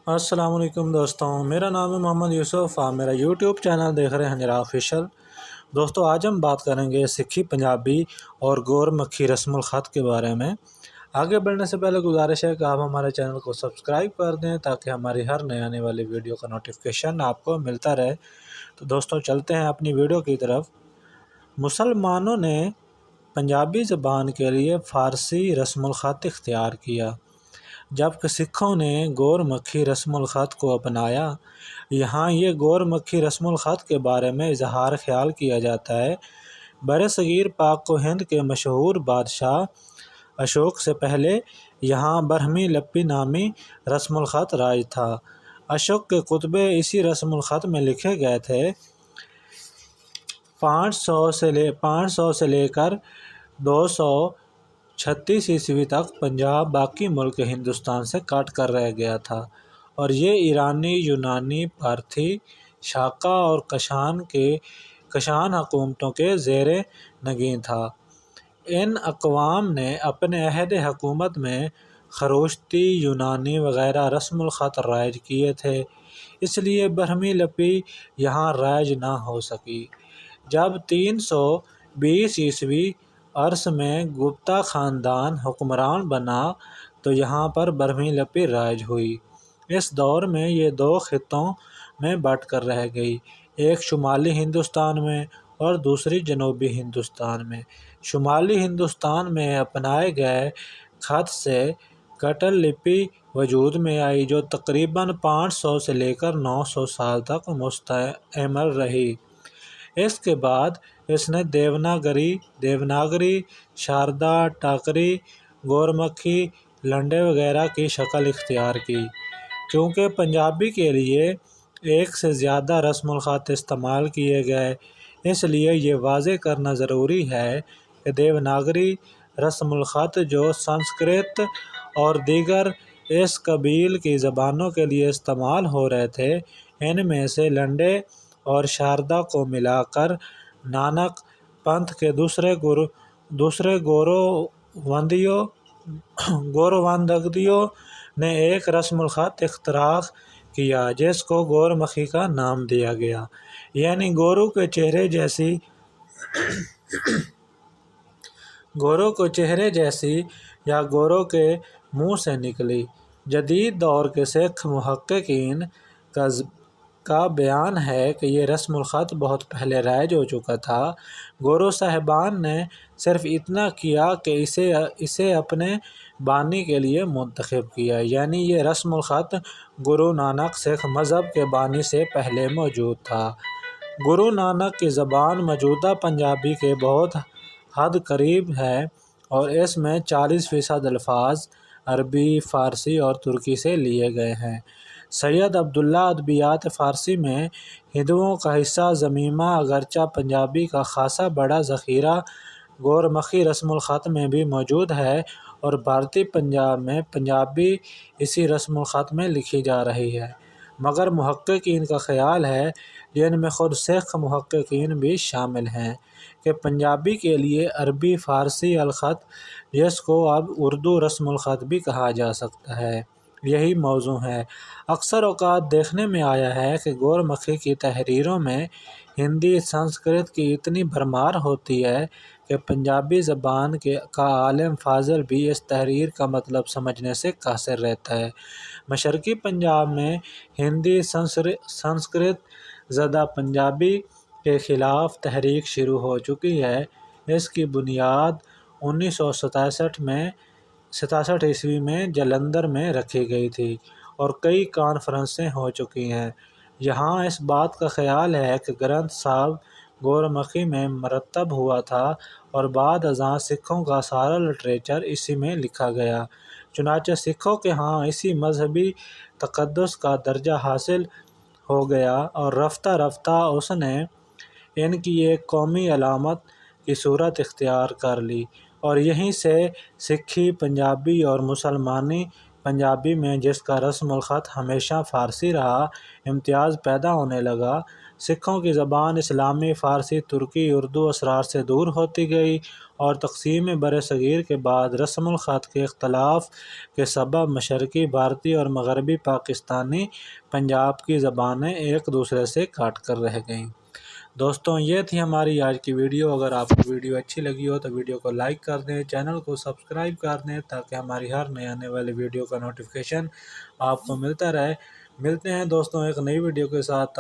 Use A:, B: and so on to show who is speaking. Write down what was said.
A: السلام علیکم دوستوں، میرا نام ہے محمد یوسف۔ آپ میرا یوٹیوب چینل دیکھ رہے ہیں ہنجرا آفیشل۔ دوستوں، آج ہم بات کریں گے سکھی پنجابی اور گور مکھی رسم الخط کے بارے میں۔ آگے بڑھنے سے پہلے گزارش ہے کہ آپ ہمارے چینل کو سبسکرائب کر دیں تاکہ ہماری ہر نئے آنے والی ویڈیو کا نوٹیفیکیشن آپ کو ملتا رہے۔ تو دوستوں، چلتے ہیں اپنی ویڈیو کی طرف۔ مسلمانوں نے پنجابی زبان کے لیے فارسی رسم الخط اختیار کیا، جبکہ سکھوں نے گور مکھی رسم الخط کو اپنایا۔ یہاں یہ گور مکھی رسم الخط کے بارے میں اظہار خیال کیا جاتا ہے۔ برصغیر پاک و ہند کے مشہور بادشاہ اشوک سے پہلے یہاں برہمی لپی نامی رسم الخط رائج تھا۔ اشوک کے کتبے اسی رسم الخط میں لکھے گئے تھے۔ 500 سے لے کر 236 عیسوی تک پنجاب باقی ملک ہندوستان سے کاٹ کر رہ گیا تھا، اور یہ ایرانی، یونانی، پارتھی، شاکا اور کشان حکومتوں کے زیر نگین تھا۔ ان اقوام نے اپنے عہد حکومت میں خروشتی، یونانی وغیرہ رسم الخط رائج کیے تھے، اس لیے برہمی لپی یہاں رائج نہ ہو سکی۔ جب 320 عیسوی عرس میں گپتا خاندان حکمران بنا تو یہاں پر برہمی لپی رائج ہوئی۔ اس دور میں یہ دو خطوں میں بٹ کر رہ گئی، ایک شمالی ہندوستان میں اور دوسری جنوبی ہندوستان میں۔ شمالی ہندوستان میں اپنائے گئے خط سے کٹل لپی وجود میں آئی، جو تقریباً 500 سے لے کر 900 سال تک مستعمل رہی۔ اس کے بعد اس نے دیوناگری، شاردا، ٹاکری، گورمکھی، لنڈے وغیرہ کی شکل اختیار کی۔ کیونکہ پنجابی کے لیے ایک سے زیادہ رسم الخط استعمال کیے گئے، اس لیے یہ واضح کرنا ضروری ہے کہ دیوناگری رسم الخط جو سنسکرت اور دیگر اس قبیل کی زبانوں کے لیے استعمال ہو رہے تھے، ان میں سے لنڈے اور شاردا کو ملا کر نانک پنتھ کے دوسرے گوروندگیوں نے ایک رسم الخط اختراع کیا جس کو گور مکھی کا نام دیا گیا، یعنی گورو کے چہرے جیسی یا گورو کے منہ سے نکلی۔ جدید دور کے سکھ محققین کا بیان ہے کہ یہ رسم الخط بہت پہلے رائج ہو چکا تھا۔ گورو صاحبان نے صرف اتنا کیا کہ اسے اپنے بانی کے لیے منتخب کیا، یعنی یہ رسم الخط گرو نانک سکھ مذہب کے بانی سے پہلے موجود تھا۔ گرو نانک کی زبان موجودہ پنجابی کے بہت حد قریب ہے، اور اس میں 40% الفاظ عربی، فارسی اور ترکی سے لیے گئے ہیں۔ سید عبداللہ ادبیات فارسی میں ہندوؤں کا حصہ ضمیمہ، اگرچہ پنجابی کا خاصا بڑا ذخیرہ گور مکھی رسم الخط میں بھی موجود ہے، اور بھارتی پنجاب میں پنجابی اسی رسم الخط میں لکھی جا رہی ہے، مگر محققین کا خیال ہے، جن میں خود سکھ محققین بھی شامل ہیں، کہ پنجابی کے لیے عربی فارسی الخط، جس کو اب اردو رسم الخط بھی کہا جا سکتا ہے، یہی موضوع ہے۔ اکثر اوقات دیکھنے میں آیا ہے کہ گور مکھی کی تحریروں میں ہندی سنسکرت کی اتنی بھرمار ہوتی ہے کہ پنجابی زبان کا عالم فاضل بھی اس تحریر کا مطلب سمجھنے سے قاصر رہتا ہے۔ مشرقی پنجاب میں ہندی سنسکرت زدہ پنجابی کے خلاف تحریک شروع ہو چکی ہے۔ اس کی بنیاد 1967 عیسوی میں جلندھر میں رکھی گئی تھی، اور کئی کانفرنسیں ہو چکی ہیں۔ یہاں اس بات کا خیال ہے کہ گرنتھ صاحب گور مکھی میں مرتب ہوا تھا، اور بعد ازاں سکھوں کا سارا لٹریچر اسی میں لکھا گیا۔ چنانچہ سکھوں کے ہاں اسی مذہبی تقدس کا درجہ حاصل ہو گیا، اور رفتہ رفتہ اس نے ان کی ایک قومی علامت کی صورت اختیار کر لی، اور یہیں سے سکھی پنجابی اور مسلمانی پنجابی میں، جس کا رسم الخط ہمیشہ فارسی رہا، امتیاز پیدا ہونے لگا۔ سکھوں کی زبان اسلامی، فارسی، ترکی، اردو اثرات سے دور ہوتی گئی، اور تقسیم بر صغیر کے بعد رسم الخط کے اختلاف کے سبب مشرقی بھارتی اور مغربی پاکستانی پنجاب کی زبانیں ایک دوسرے سے کاٹ کر رہ گئیں۔ دوستوں، یہ تھی ہماری آج کی ویڈیو۔ اگر آپ کو ویڈیو اچھی لگی ہو تو ویڈیو کو لائک کر دیں، چینل کو سبسکرائب کر دیں تاکہ ہماری ہر نئے آنے والی ویڈیو کا نوٹیفیکیشن آپ کو ملتا رہے۔ ملتے ہیں دوستوں ایک نئی ویڈیو کے ساتھ۔